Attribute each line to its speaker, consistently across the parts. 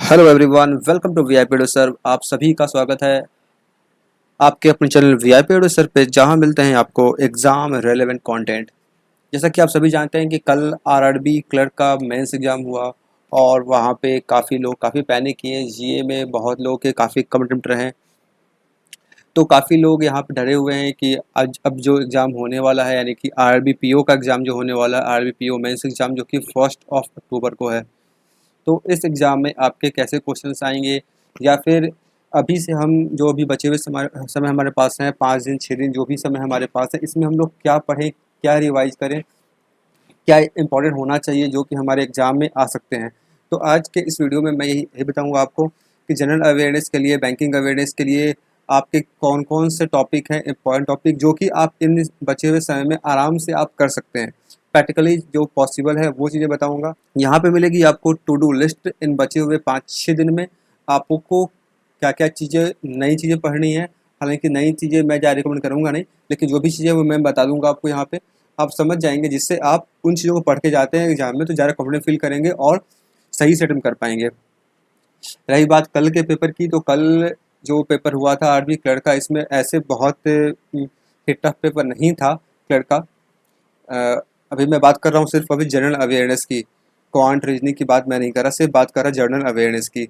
Speaker 1: Hello everyone, welcome to VIP sir. आप सभी का स्वागत है आपके अपने चैनल वीआईपी सर पे, जहां मिलते हैं आपको एग्ज़ाम रेलेवेंट कंटेंट। जैसा कि आप सभी जानते हैं कि कल आरआरबी क्लर्क का मेंस एग्ज़ाम हुआ और वहां पे काफ़ी लोग काफ़ी पैनिक किए। जीए में बहुत लोग के काफ़ी कम अटेम्प्ट रहे, तो काफ़ी लोग यहाँ पे डरे हुए हैं कि आज अब जो एग्ज़ाम होने वाला है, यानी कि आरआरबी पीओ का एग्ज़ाम जो होने वाला है, आरआरबी पीओ मेंस एग्ज़ाम जो कि 1 अक्टूबर को है, तो इस एग्ज़ाम में आपके कैसे क्वेश्चंस आएंगे, या फिर अभी से हम जो भी बचे हुए समय हमारे पास हैं, 5 दिन 6 दिन जो भी समय हमारे पास है, इसमें हम लोग क्या पढ़ें, क्या रिवाइज करें, क्या इंपॉर्टेंट होना चाहिए जो कि हमारे एग्ज़ाम में आ सकते हैं। तो आज के इस वीडियो में मैं यही बताऊँगा आपको कि जनरल अवेयरनेस के लिए, बैंकिंग अवेयरनेस के लिए आपके कौन कौन से टॉपिक हैं, इंपॉर्टेंट टॉपिक जो कि आप इन बचे हुए समय में आराम से आप कर सकते हैं। प्रैक्टिकली जो पॉसिबल है वो चीज़ें बताऊँगा। यहाँ पे मिलेगी आपको टू डू लिस्ट। इन बचे हुए 5-6 दिन में आपको क्या क्या चीज़ें, नई चीज़ें पढ़नी है। हालांकि नई चीज़ें मैं ज़्यादा रिकमेंड करूँगा नहीं, लेकिन जो भी चीज़ें वो मैं बता दूंगा आपको यहाँ पे, आप समझ जाएंगे, जिससे आप उन चीज़ों को पढ़ के जाते हैं एग्जाम में तो ज़्यादा कॉन्फिडेंट फील करेंगे और सही से अटेम्प्ट कर पाएंगे। रही बात कल के पेपर की, तो कल जो पेपर हुआ था आरबी क्लर्क का, इसमें ऐसे बहुत टफ पेपर नहीं था क्लर्क का। अभी मैं बात कर रहा हूँ सिर्फ अभी जनरल अवेयरनेस की, क्वांट रीजनिंग की बात मैं नहीं कर रहा, सिर्फ बात कर रहा जनरल अवेयरनेस की।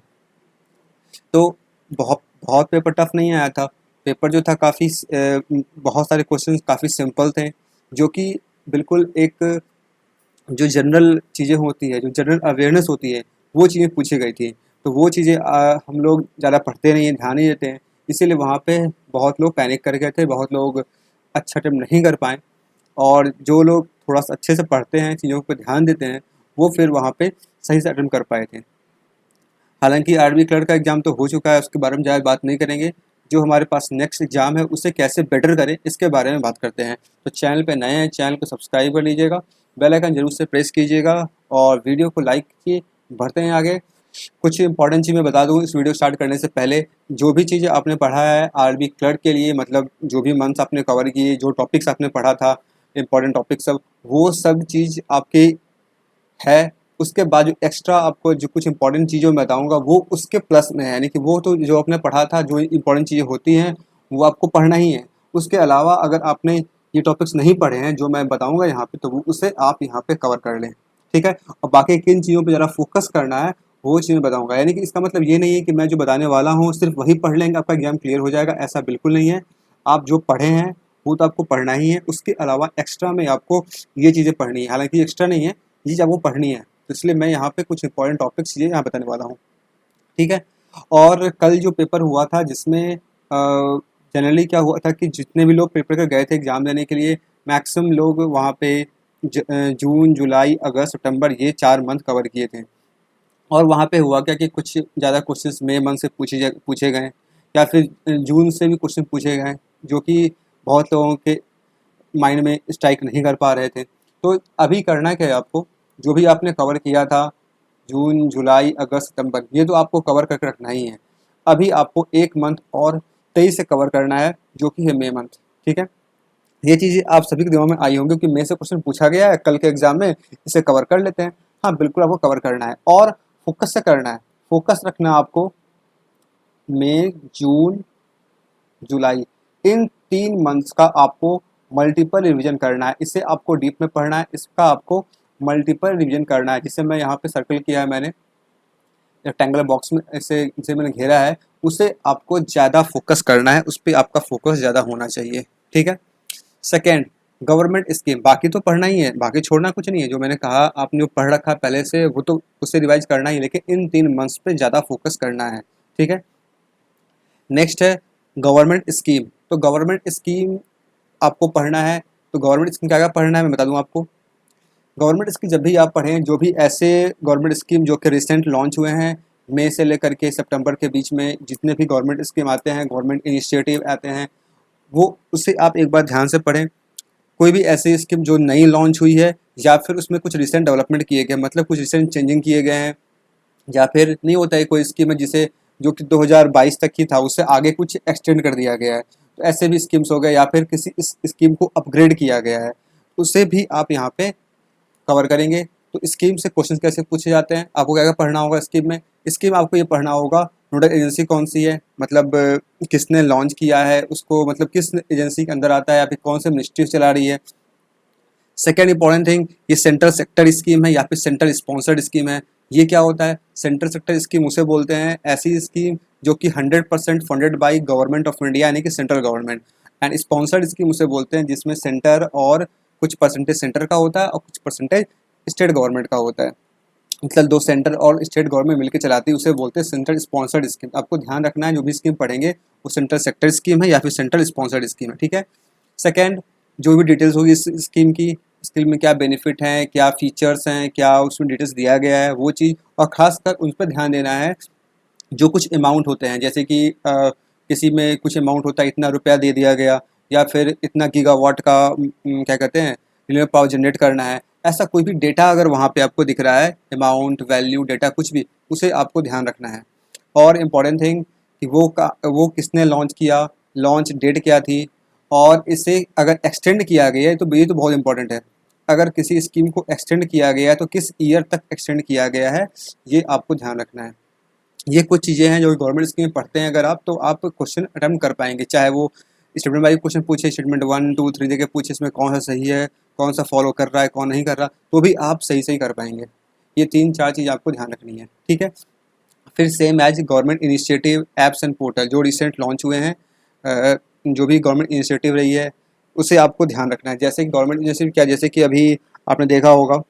Speaker 1: तो बहुत बहुत पेपर टफ नहीं आया था। पेपर जो था काफ़ी बहुत सारे क्वेश्चंस काफ़ी सिंपल थे, जो कि बिल्कुल एक जो जनरल चीज़ें होती है, जो जनरल अवेयरनेस होती है, वो चीज़ें पूछी गई थी। तो वो चीज़ें हम लोग ज़्यादा पढ़ते नहीं हैं, ध्यान नहीं देते हैं, इसीलिए वहाँ पे बहुत लोग पैनिक कर गए थे, बहुत लोग अच्छा अटेम्प्ट नहीं कर पाए। और जो लोग थोड़ा सा अच्छे से पढ़ते हैं, चीज़ों पर ध्यान देते हैं, वो फिर वहाँ पे सही से अटेम्प्ट कर पाए थे। हालांकि आरबी क्लर्क का एग्ज़ाम तो हो चुका है, उसके बारे में ज़्यादा बात नहीं करेंगे। जो हमारे पास नेक्स्ट एग्ज़ाम है उसे कैसे बेटर करें, इसके बारे में बात करते हैं। तो चैनल पे नए हैं, चैनल को सब्सक्राइब कर लीजिएगा, बेल आइकन जरूर से प्रेस कीजिएगा और वीडियो को लाइक कीजिए। बढ़ते हैं आगे। कुछ इंपॉर्टेंट चीज़ मैं बता दूँ इस वीडियो स्टार्ट करने से पहले। जो भी चीज़ें आपने पढ़ा है आरबी क्लर्क के लिए, मतलब जो भी मंथ्स आपने कवर किए, जो टॉपिक्स आपने पढ़ा था, इंपॉर्टेंट टॉपिक सब, वो सब चीज़ आपकी है। उसके बाद जो एक्स्ट्रा आपको जो कुछ इंपॉर्टेंट चीज़ें मैं बताऊँगा वो उसके प्लस में है, यानी कि वो तो जो आपने पढ़ा था, जो इंपॉर्टेंट चीज़ें होती हैं वो आपको पढ़ना ही है। उसके अलावा अगर आपने ये टॉपिक्स नहीं पढ़े हैं जो मैं बताऊँगा यहाँ पे, तो वो उसे आप यहाँ पे कवर कर लें, ठीक है। और बाकी किन चीज़ों पे ज़रा फोकस करना है वो चीज़ मैं बताऊँगा। यानी कि इसका मतलब ये नहीं है कि मैं जो बताने वाला हूँ सिर्फ वही पढ़ लेंगे आपका एग्जाम क्लियर हो जाएगा, ऐसा बिल्कुल नहीं है। आप जो पढ़े हैं वो तो आपको पढ़ना ही है, उसके अलावा एक्स्ट्रा में आपको ये चीज़ें पढ़नी है। हालांकि एक्स्ट्रा नहीं है, ये चीज़ आपको पढ़नी है, तो इसलिए मैं यहाँ पे कुछ इंपॉर्टेंट टॉपिक्स चीज़ें यहाँ बताने वाला हूँ, ठीक है। और कल जो पेपर हुआ था जिसमें जनरली क्या हुआ था कि जितने भी लोग पेपर कर गए थे एग्ज़ाम देने के लिए, मैक्सिमम लोग वहाँ पे जून जुलाई अगस्त सितंबर ये 4 मंथ कवर किए थे। और वहाँ पे हुआ क्या कि कुछ ज़्यादा क्वेश्चंस मई मंथ से पूछे गए, या फिर जून से भी क्वेश्चन पूछे गए, जो कि बहुत लोगों के माइंड में स्ट्राइक नहीं कर पा रहे थे। तो अभी करना क्या है आपको, जो भी आपने कवर किया था जून जुलाई अगस्त सितंबर, ये तो आपको कवर करके रखना ही है। अभी आपको 1 मंथ और 23 से कवर करना है, जो कि है मई मंथ, ठीक है। ये चीज़ें आप सभी के दिमाग में आई होंगी कि मई से क्वेश्चन पूछा गया है कल के एग्जाम में, इसे कवर कर लेते हैं। हाँ बिल्कुल, आपको कवर करना है और फोकस से करना है। फोकस रखना है आपको मई जून जुलाई, इन 3 मंथ्स का आपको मल्टीपल रिवीजन करना है। इसे आपको डीप में पढ़ना है, इसका आपको मल्टीपल रिवीजन करना है। जिसे मैं यहाँ पे सर्कल किया है मैंने, रेक्टेंगुलर बॉक्स में इसे जिसे मैंने घेरा है, उसे आपको ज़्यादा फोकस करना है, उस पर आपका फोकस ज़्यादा होना चाहिए, ठीक है। सेकेंड, गवर्नमेंट स्कीम, बाकी तो पढ़ना ही है, बाकी छोड़ना कुछ नहीं है। जो मैंने कहा आपने जो पढ़ रखा पहले से वो तो उससे रिवाइज करना ही, लेकिन इन 3 मंथ्स पे ज़्यादा फोकस करना है, ठीक है। नेक्स्ट है गवर्नमेंट स्कीम। तो गवर्नमेंट स्कीम आपको पढ़ना है। तो गवर्नमेंट स्कीम क्या क्या पढ़ना है मैं बता दूं आपको। गवर्नमेंट स्कीम जब भी आप पढ़ें, जो भी ऐसे गवर्नमेंट स्कीम जो कि रिसेंट लॉन्च हुए हैं, मई से लेकर के सितंबर के बीच में जितने भी गवर्नमेंट स्कीम आते हैं, गवर्नमेंट इनिशिएटिव आते हैं, वो उसे आप एक बार ध्यान से पढ़ें। कोई भी ऐसी स्कीम जो नई लॉन्च हुई है, या फिर उसमें कुछ रिसेंट डेवलपमेंट किए गए, मतलब कुछ रिसेंट चेंजिंग किए गए हैं, या फिर नहीं होता है कोई स्कीम है जिसे जो कि 2022 तक ही था उसे आगे कुछ एक्सटेंड कर दिया गया है, तो ऐसे भी स्कीम्स हो गए, या फिर किसी इस स्कीम को अपग्रेड किया गया है, उसे भी आप यहाँ पे कवर करेंगे। तो स्कीम से क्वेश्चन कैसे पूछे जाते हैं, आपको क्या क्या पढ़ना होगा स्कीम में। स्कीम आपको ये पढ़ना होगा नोडल एजेंसी कौन सी है, मतलब किसने लॉन्च किया है उसको, मतलब किस एजेंसी के अंदर आता है या फिर कौन से मिनिस्ट्री चला रही है। सेकेंड इंपॉर्टेंट थिंग, ये सेंट्रल सेक्टर स्कीम है या फिर सेंट्रल स्पॉन्सर्ड स्कीम है। ये क्या होता है, सेंट्रल सेक्टर स्कीम उसे बोलते हैं ऐसी स्कीम जो कि 100% funded by government of India यानी कि central government. And sponsored scheme उसे बोलते हैं जिसमें सेंटर और कुछ परसेंटेज सेंटर का होता है और कुछ परसेंटेज स्टेट गवर्नमेंट का होता है, मतलब दो सेंटर और स्टेट गवर्नमेंट मिलकर चलाती है, उसे बोलते हैं सेंट्रल स्पॉन्सर्ड स्कीम। आपको ध्यान रखना है जो भी स्कीम पढ़ेंगे वो सेंट्रल सेक्टर स्कीम है या फिर सेंट्रल स्पॉन्सर्ड स्कीम है, ठीक है। सेकेंड, जो भी डिटेल्स होगी इस स्कीम की, स्कीम में क्या बेनिफिट हैं, क्या फीचर्स हैं, क्या उसमें डिटेल्स दिया गया है वो चीज़, और ख़ासकर उन पर ध्यान देना है। जो कुछ अमाउंट होते हैं जैसे कि किसी में कुछ अमाउंट होता है इतना रुपया दे दिया गया, या फिर इतना गीगावाट का क्या कहते हैं रिन्यूएबल पावर जनरेट करना है, ऐसा कोई भी डेटा अगर वहाँ पे आपको दिख रहा है, अमाउंट वैल्यू डेटा कुछ भी, उसे आपको ध्यान रखना है। और इम्पॉर्टेंट थिंग कि वो किसने लॉन्च किया, लॉन्च डेट क्या थी, और इसे अगर एक्सटेंड किया गया है तो ये तो बहुत इंपॉर्टेंट है। अगर किसी स्कीम को एक्सटेंड किया गया है तो किस ईयर तक एक्सटेंड किया गया है, ये आपको ध्यान रखना है। ये कुछ चीज़ें हैं जो गवर्नमेंट स्कीम पढ़ते हैं अगर आप, तो आप क्वेश्चन अटेम्प्ट कर पाएंगे, चाहे वो स्टेटमेंट वाइज क्वेश्चन पूछे, स्टेटमेंट 1 2 3 देके पूछे, इसमें कौन सा सही है, कौन सा फॉलो कर रहा है, कौन नहीं कर रहा, तो भी आप सही सही कर पाएंगे। ये 3 4 चीज़ आपको ध्यान रखनी है, ठीक है। फिर same as government initiative apps and portal जो रिसेंट लॉन्च हुए हैं, जो भी गवर्नमेंट इनिशिएटिव रही है उसे आपको ध्यान रखना है। जैसे गवर्नमेंट इनिशिएटिव क्या, जैसे कि अभी आपने देखा होगा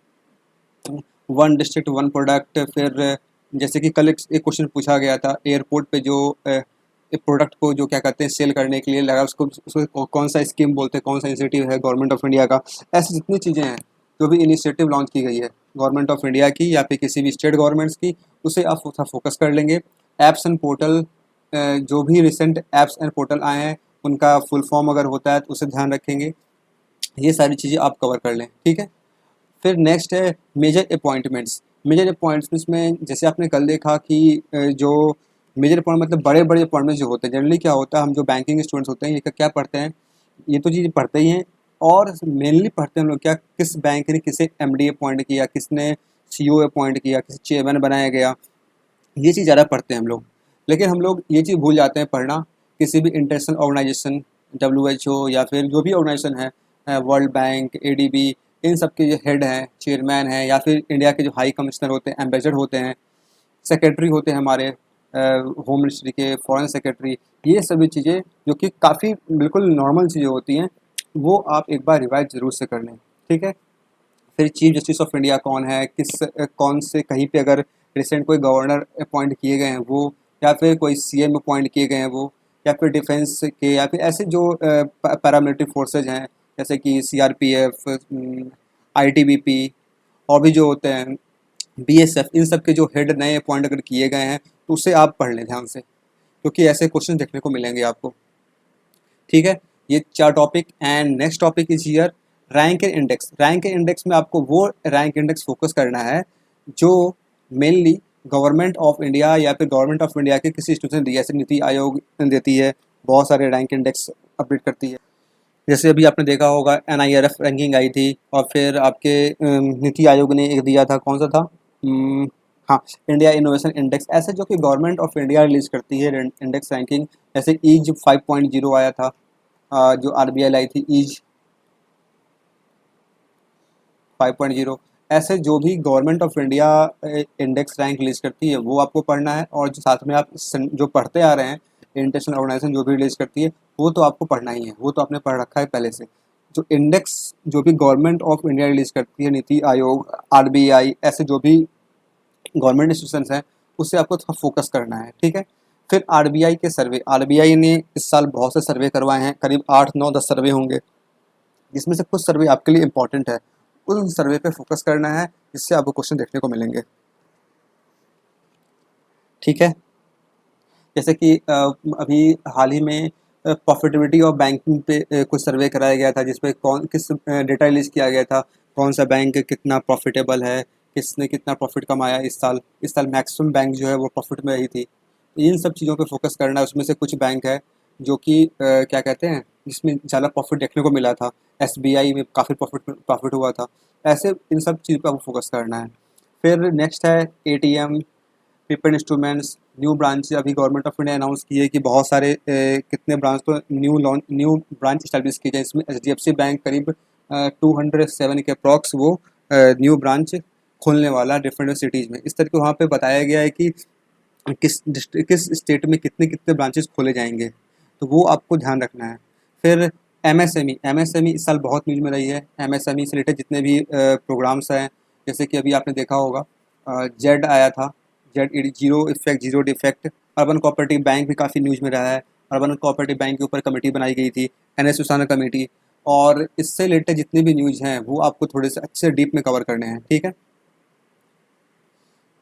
Speaker 1: वन डिस्ट्रिक्ट वन प्रोडक्ट, फिर जैसे कि कल एक क्वेश्चन पूछा गया था एयरपोर्ट पे जो एक प्रोडक्ट को जो क्या कहते हैं सेल करने के लिए लगा, उसको कौन सा स्कीम बोलते हैं, कौन सा इनिशिएटिव है गवर्नमेंट ऑफ इंडिया का। ऐसी जितनी चीज़ें हैं जो भी इनिशिएटिव लॉन्च की गई है गवर्नमेंट ऑफ इंडिया की या फिर किसी भी स्टेट गवर्नमेंट्स की, उसे आप फोकस कर लेंगे। एप्स एंड पोर्टल, जो भी रिसेंट एप्स एंड पोर्टल आए हैं उनका फुल फॉर्म अगर होता है तो उसे ध्यान रखेंगे। ये सारी चीज़ें आप कवर कर लें, ठीक है। फिर नेक्स्ट है मेजर अपॉइंटमेंट्स। मेजर अपॉइंटमेंट्स में जैसे आपने कल देखा कि जो मेजर अपॉइंट मतलब बड़े बड़े अपॉइंटमेंट्स जो होते हैं, जनरली क्या होता है हम जो बैंकिंग स्टूडेंट्स होते हैं ये क्या पढ़ते हैं, ये तो चीज़ें पढ़ते ही हैं, और मेनली पढ़ते हैं हम लोग क्या, किस बैंक ने किसे एमडी अपॉइंट किया, किसने सीईओ अपॉइंट किया, किसी चेयरमैन बनाया गया, ये चीज़ ज़्यादा पढ़ते हैं हम लोग। लेकिन हम लोग ये चीज़ भूल जाते हैं पढ़ना, किसी भी इंटरनेशनल ऑर्गेनाइजेशन WHO या फिर जो भी ऑर्गेनाइजेशन है, वर्ल्ड बैंक, ADB, इन सब के जो हेड हैं, चेयरमैन हैं, या फिर इंडिया के जो हाई कमिश्नर होते हैं, एम्बेसडर होते हैं, सेक्रेटरी होते हैं हमारे होम मिनिस्ट्री के, फॉरेन सेक्रेटरी, ये सभी चीज़ें जो कि काफ़ी बिल्कुल नॉर्मल चीज़ें होती हैं, वो आप एक बार रिवाइज ज़रूर से कर लें, ठीक है। फिर चीफ जस्टिस ऑफ इंडिया कौन है, कौन से कहीं पे अगर रिसेंट कोई गवर्नर अपॉइंट किए गए हैं वो, या फिर कोई CM अपॉइंट किए गए हैं वो, या फिर डिफेंस के, या फिर ऐसे जो पैरामिलिट्री फोर्सेज हैं जैसे कि CRPF, ITBP, और भी जो होते हैं BSF, इन सब के जो हेड नए अपॉइंट अगर किए गए हैं तो उसे आप पढ़ लें ध्यान से, क्योंकि ऐसे क्वेश्चन देखने को मिलेंगे आपको, ठीक है। ये 4 topic. And next topic is here rank and index. Rank and index में आपको वो रैंक इंडेक्स फोकस करना है जो मेनली गवर्नमेंट ऑफ इंडिया या फिर गवर्नमेंट ऑफ इंडिया के किसी इंस्टीट्यूशन दी है, जैसे नीति आयोग देती है, बहुत सारे रैंक इंडेक्स अपडेट करती है। जैसे अभी आपने देखा होगा NIRF रैंकिंग आई थी, और फिर आपके नीति आयोग ने एक दिया था, कौन सा था, हाँ, इंडिया इनोवेशन इंडेक्स। ऐसे जो कि गवर्नमेंट ऑफ इंडिया रिलीज करती है इंडेक्स रैंकिंग, जैसे ईज 5.0 आया था, जो RBI लाई थी, ईज 5.0। ऐसे जो भी government of India index rank release करती है वो आपको पढ़ना है, और जो साथ में आप जो पढ़ते आ रहे हैं इंटरनेशनल ऑर्गेनाइजेशन जो भी रिलीज करती है वो तो आपको पढ़ना ही है, वो तो आपने पढ़ रखा है पहले से। जो इंडेक्स जो भी गवर्नमेंट ऑफ इंडिया रिलीज करती है, नीति आयोग, RBI, ऐसे जो भी गवर्नमेंट इंस्टीट्यूशंस हैं उससे आपको थोड़ा फोकस करना है, ठीक है। फिर RBI के सर्वे, RBI ने इस साल बहुत से सर्वे करवाए हैं, करीब 8 9 10 सर्वे होंगे, जिसमें से कुछ सर्वे आपके लिए इंपॉर्टेंट है, उन सर्वे पे फोकस करना है, जिससे आपको क्वेश्चन देखने को मिलेंगे, ठीक है। जैसे कि अभी हाल ही में प्रॉफिटेबिलिटी ऑफ बैंकिंग पे कुछ सर्वे कराया गया था, जिसपे कौन किस डेटा रिलीज किया गया था, कौन सा बैंक कितना प्रॉफिटेबल है, किसने कितना प्रॉफिट कमाया इस साल मैक्सिमम बैंक जो है वो प्रॉफिट में रही थी। इन सब चीज़ों पे फोकस करना है। उसमें से कुछ बैंक है जो कि क्या कहते हैं जिसमें ज़्यादा प्रॉफिट देखने को मिला था। एसबीआई में काफ़ी प्रॉफिट हुआ था। ऐसे इन सब चीज़ पे आपको फोकस करना है। फिर नेक्स्ट है ATM, paper instruments, new branch. अभी गवर्नमेंट ऑफ इंडिया अनाउंस की है कि बहुत सारे कितने ब्रांच तो न्यू ब्रांच इस्टेब्लिश की जाए। इसमें एचडीएफसी बैंक करीब 207 के अप्रॉक्स वो न्यू ब्रांच खोलने वाला डिफरेंट सिटीज़ में। इस तरह के वहाँ पे बताया गया है कि किस स्टेट में कितने कितने ब्रांचेस खोले जाएंगे, तो वो आपको ध्यान रखना है। फिर एमएसएमई इस साल बहुत न्यूज़ में रही है। एमएसएमई से रिलेटेड जितने भी प्रोग्राम्स हैं, जैसे कि अभी आपने देखा होगा जेड आया था, Z zero defect. Urban cooperative bank भी काफ़ी न्यूज़ में रहा है। अर्बन कोऑपरेटिव बैंक के ऊपर कमेटी बनाई गई थी, एनएस उसाना कमेटी। और इससे रिलेटेड जितने भी न्यूज़ हैं वो आपको थोड़े से अच्छे डीप में कवर करने हैं, ठीक है।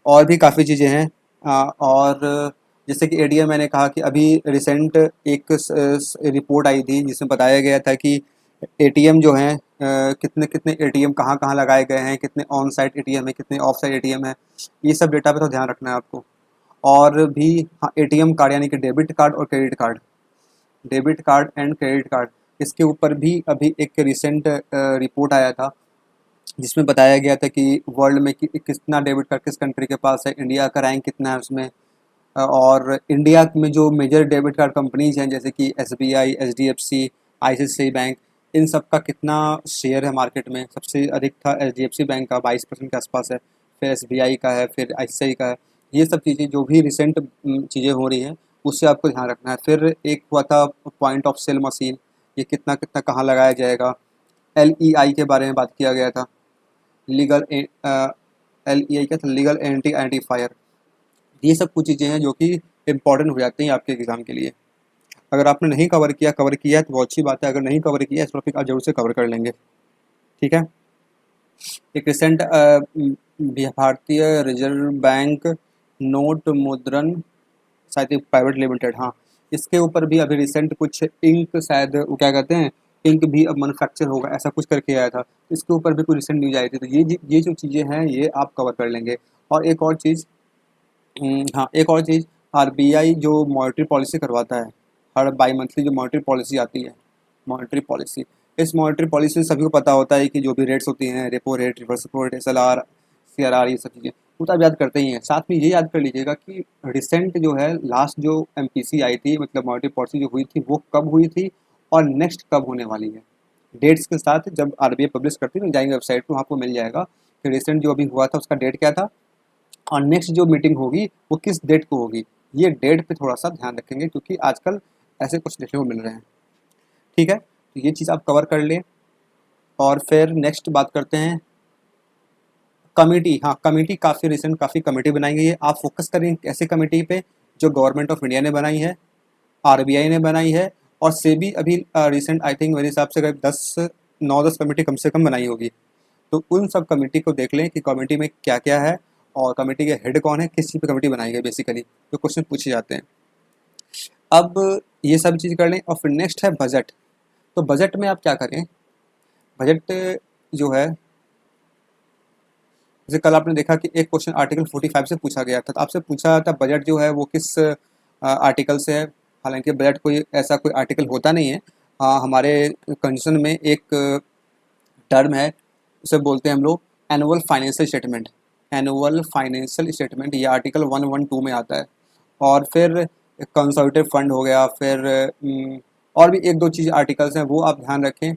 Speaker 1: और भी काफ़ी चीज़ें हैं। और जैसे कि एडीएम मैंने कहा कि अभी रिसेंट एक रिपोर्ट आई थी जिसमें बताया गया था कि एटीएम जो हैं कितने कितने एटीएम कहाँ कहाँ लगाए गए हैं, कितने ऑन साइट एटीएम है, कितने ऑफ साइट एटीएम है। ये सब डेटा पे तो ध्यान रखना है आपको। और भी हाँ, एटीएम कार्ड यानी कि डेबिट कार्ड और credit card, debit card and credit card, इसके ऊपर भी अभी एक रिसेंट रिपोर्ट आया था जिसमें बताया गया था कि वर्ल्ड में कितना डेबिट कार्ड किस कंट्री के पास है, इंडिया का रैंक कितना है उसमें। और इंडिया में जो मेजर डेबिट कार्ड कंपनीज हैं जैसे कि एसबीआई, एचडीएफसी, आईसीआईसीआई बैंक, इन सब का कितना शेयर है मार्केट में। सबसे अधिक था एचडीएफसी बैंक का, 22% के आसपास है। फिर एसबीआई का है, फिर आईसीआईसीआई का है। ये सब चीज़ें जो भी रिसेंट चीज़ें हो रही हैं उससे आपको ध्यान रखना है। फिर एक हुआ था पॉइंट ऑफ सेल मशीन, ये कितना कितना कहाँ लगाया जाएगा। एलईआई के बारे में बात किया गया था, लीगल एलईआई क्या था, लीगल एंटी आइडेंटिफायर। ये सब कुछ चीज़ें हैं जो कि इम्पॉर्टेंट हो जाती हैं आपके एग्ज़ाम के लिए। अगर आपने नहीं कवर किया है तो बहुत अच्छी बात है। अगर नहीं कवर किया इस टॉपिक आप जरूर से कवर कर लेंगे, ठीक है। एक रिसेंट भारतीय रिजर्व बैंक नोट मुद्रण शायद प्राइवेट लिमिटेड, हाँ, इसके ऊपर भी अभी रिसेंट कुछ इंक, शायद वो क्या कहते हैं, इंक भी अब मैनुफैक्चर होगा ऐसा कुछ करके आया था। इसके ऊपर भी कुछ रिसेंट न्यूज आई थी। तो ये जो चीज़ें हैं ये आप कवर कर लेंगे। और एक और चीज़, हाँ, एक और चीज़, आरबीआई जो मॉनेटरी पॉलिसी करवाता है, हर बाई मंथली जो मॉनेटरी पॉलिसी आती है, मॉनेटरी पॉलिसी, इस मॉनेटरी पॉलिसी सभी को पता होता है कि जो भी रेट्स होती हैं, repo rate, reverse repo rate, SLR, CRR, ये सब चीज़ें वो तो आप याद करते ही हैं। साथ में ये याद कर लीजिएगा कि रिसेंट जो है लास्ट जो एमपीसी आई थी, मतलब मॉनेटरी पॉलिसी जो हुई थी वो कब हुई थी और नेक्स्ट कब होने वाली है। डेट्स के साथ जब आरबीआई पब्लिश करती है ना, जाएंगे वेबसाइट पर, आपको मिल जाएगा कि रिसेंट जो अभी हुआ था उसका डेट क्या था और नेक्स्ट जो मीटिंग होगी वो किस डेट को होगी। ये डेट पे थोड़ा सा ध्यान रखेंगे क्योंकि आजकल ऐसे कुछ देखने को मिल रहे हैं, ठीक है। तो ये चीज़ आप कवर कर लें। और फिर नेक्स्ट बात करते हैं कमेटी। हाँ, कमेटी काफ़ी रिसेंट काफ़ी कमेटी बनाई गई है। आप फोकस करें ऐसे कमेटी पे जो गवर्नमेंट ऑफ इंडिया ने बनाई है, आरबीआई ने बनाई है, और सेबी अभी रिसेंट आई थिंक मेरे हिसाब से करीब 9-10 कमेटी कम से कम बनाई होगी। तो उन सब कमेटी को देख लें कि कमेटी में क्या क्या है और कमेटी के हेड कौन है, किस चीज़ पे कमेटी बनाई गई, बेसिकली जो क्वेश्चन पूछे जाते हैं। अब ये सब चीज़ कर लें और फिर नेक्स्ट है बजट। तो बजट में आप क्या करें, बजट जो है, जैसे कल आपने देखा कि एक क्वेश्चन आर्टिकल 45 से पूछा गया था, तो आपसे पूछा था बजट जो है वो किस आर्टिकल से है। हालांकि बजट कोई ऐसा कोई आर्टिकल होता नहीं है। हमारे कंडीशन में एक टर्म है, उसे बोलते हैं हम लोग annual financial statement. Annual financial statement ये आर्टिकल 112 में आता है। और फिर कंसोलिडेटेड फंड हो गया। फिर और भी एक दो चीज़ आर्टिकल्स हैं वो आप ध्यान रखें।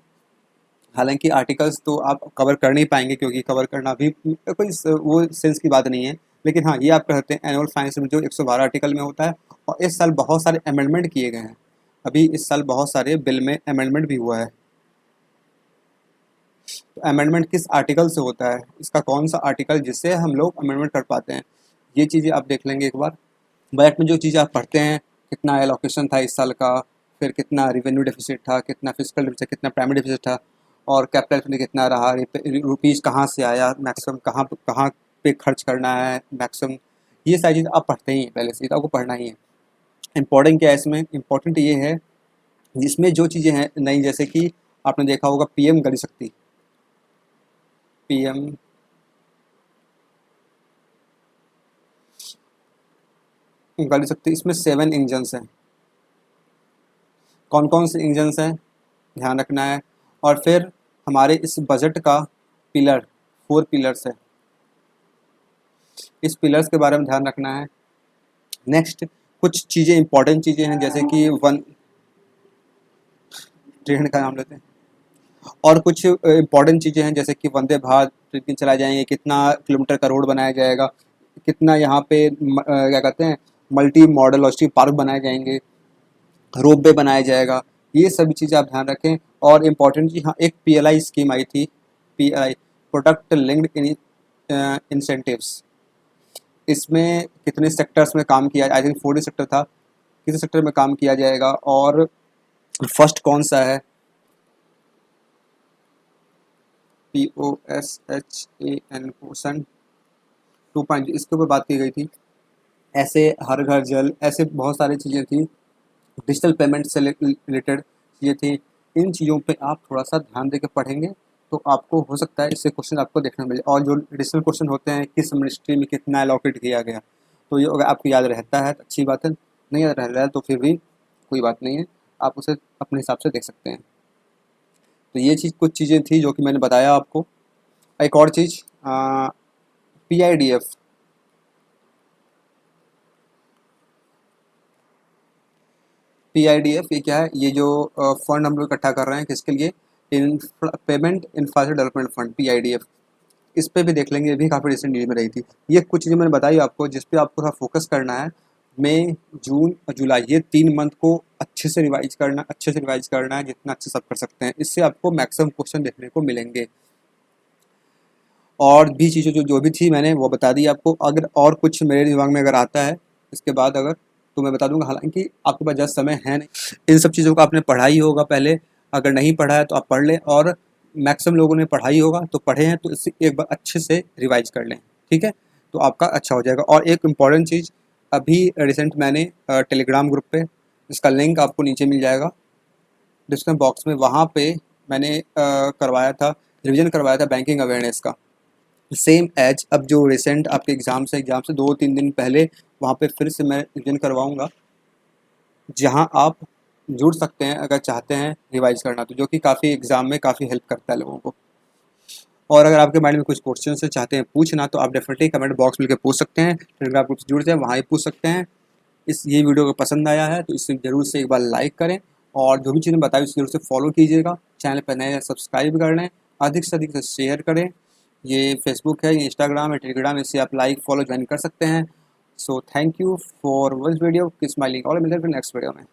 Speaker 1: हालांकि आर्टिकल्स तो आप कवर कर नहीं पाएंगे क्योंकि कवर करना भी कोई वो सेंस की बात नहीं है। लेकिन हाँ, ये आप कर सकते हैं एनुअल फाइनेंस में जो 112 आर्टिकल में होता है। और इस साल बहुत सारे अमेंडमेंट किए गए हैं। अभी इस साल बहुत सारे बिल में अमेंडमेंट भी हुआ है। तो अमेंडमेंट किस आर्टिकल से होता है, इसका कौन सा आर्टिकल जिससे हम लोग अमेंडमेंट कर पाते हैं, ये चीज़ें आप देख लेंगे एक बार। बजट में जो चीज़ें आप पढ़ते हैं, कितना एलोकेशन था इस साल का, फिर कितना रिवेन्यू डेफिसिट था, कितना फिजिकल डेफिसिट, कितना प्राइमरी डेफिसिट था, और कैपिटल एक्सपेंडिचर कितना रहा, रुपीज़ कहाँ से आया, मैक्सिमम कहाँ कहाँ पे खर्च करना है मैक्सिमम। ये सारी चीज़ आप पढ़ते ही हैं पहले से, तो आपको पढ़ना ही है। इम्पोर्टेंट क्या है इसमें, इम्पोर्टेंट ये है जिसमें जो चीज़ें हैं नई, जैसे कि आपने देखा होगा पीएम गति शक्ति, पीएम गति शक्ति, इसमें 7 इंजन्स हैं। कौन कौन से इंजन्स हैं, ध्यान रखना है। और फिर हमारे इस बजट का पिलर 4 पिलर्स है, इस पिलर्स के बारे में ध्यान रखना है। नेक्स्ट कुछ चीज़ें इंपॉर्टेंट चीज़ें हैं, जैसे कि ट्रेन का नाम लेते हैं, और कुछ इंपॉर्टेंट चीज़ें हैं जैसे कि वंदे भारत ट्रेन चलाए जाएंगे, कितना किलोमीटर का रोड बनाया जाएगा, कितना यहाँ पे क्या कहते हैं मल्टी मॉडल लॉजिस्टिक पार्क बनाए जाएंगे, रोप वे बनाया जाएगा, ये सभी चीज़ें आप ध्यान रखें। और इम्पॉर्टेंट जी हाँ, एक PLI स्कीम आई थी, PLI प्रोडक्ट लिंक्ड इंसेंटिव्स। इसमें कितने सेक्टर्स में काम किया, आई थिंक 40 सेक्टर था, किस सेक्टर में काम किया जाएगा और फर्स्ट कौन सा है, POSHAN पोषण 2.0, इसके ऊपर बात की गई थी। ऐसे हर घर जल, ऐसे बहुत सारी चीज़ें थी, डिजिटल पेमेंट से रिलेटेड चीज़ें थी। इन चीज़ों पे आप थोड़ा सा ध्यान देकर पढ़ेंगे तो आपको हो सकता है इससे क्वेश्चन आपको देखने मिले। और जो डिजिटल क्वेश्चन होते हैं किस मिनिस्ट्री में कितना एलोकेट किया गया, तो ये अगर आपको याद रहता है तो अच्छी बात है, नहीं याद रह रहा है तो फिर भी कोई बात नहीं है, आप उसे अपने हिसाब से देख सकते हैं। तो ये चीज़ कुछ चीज़ें थी जो कि मैंने बताया आपको। एक और चीज़ PIDF, ये क्या है, ये जो फंड हम लोग इकट्ठा कर रहे हैं किसके लिए, payment infrastructure development fund PIDF, इस पे भी देख लेंगे, ये भी काफ़ी रिसेंट न्यूज़ में रही थी। ये कुछ चीज़ें मैंने बताई आपको जिस पे आपको थोड़ा फोकस करना है। मई, जून और जुलाई ये 3 मंथ को अच्छे से रिवाइज करना है जितना अच्छे सब कर सकते हैं, इससे आपको मैक्सिमम क्वेश्चन देखने को मिलेंगे। और भी चीज़ें जो भी थी मैंने वो बता दी आपको। अगर और कुछ मेरे दिमाग में अगर आता है इसके बाद अगर, तो मैं बता दूंगा, हालांकि आपके पास ज़्यादा समय है नहीं। इन सब चीज़ों का आपने पढ़ा ही होगा पहले, अगर नहीं पढ़ा है तो आप पढ़ लें, और मैक्सिमम लोगों ने पढ़ाई होगा तो पढ़े हैं तो इससे एक बार अच्छे से रिवाइज कर लें, ठीक है, तो आपका अच्छा हो जाएगा। और एक इम्पॉर्टेंट चीज़, अभी रिसेंट मैंने टेलीग्राम ग्रुप पे, इसका लिंक आपको नीचे मिल जाएगा डिस्क्रिप्शन बॉक्स में, वहाँ पे मैंने करवाया था, रिविज़न करवाया था बैंकिंग अवेयरनेस का, सेम एज अब जो रिसेंट आपके एग्ज़ाम से 2-3 दिन पहले वहाँ पे फिर से मैं रिविजन करवाऊँगा, जहाँ आप जुड़ सकते हैं अगर चाहते हैं रिवाइज करना, तो जो कि काफ़ी एग्ज़ाम में काफ़ी हेल्प करता है लोगों को। और अगर आपके माइंड में कुछ क्वेश्चन से चाहते हैं पूछना तो आप डेफिनेटली कमेंट बॉक्स में पूछ सकते हैं, टेलीग्राम ग्रुप से जुड़ जाए, वहाँ ही पूछ सकते हैं। ये वीडियो को पसंद आया है तो इसे ज़रूर से एक बार लाइक करें, और जो भी चीज़ें बताई उसे ज़रूर से फॉलो कीजिएगा, चैनल पर नए सब्सक्राइब कर लें, अधिक से अधिक से शेयर करें। ये फेसबुक है, ये इंस्टाग्राम है, टेलीग्राम, इससे आप लाइक फॉलो ज्वाइन कर सकते हैं। So thank you for this video, smiling, और मिलते हैं नेक्स्ट वीडियो में।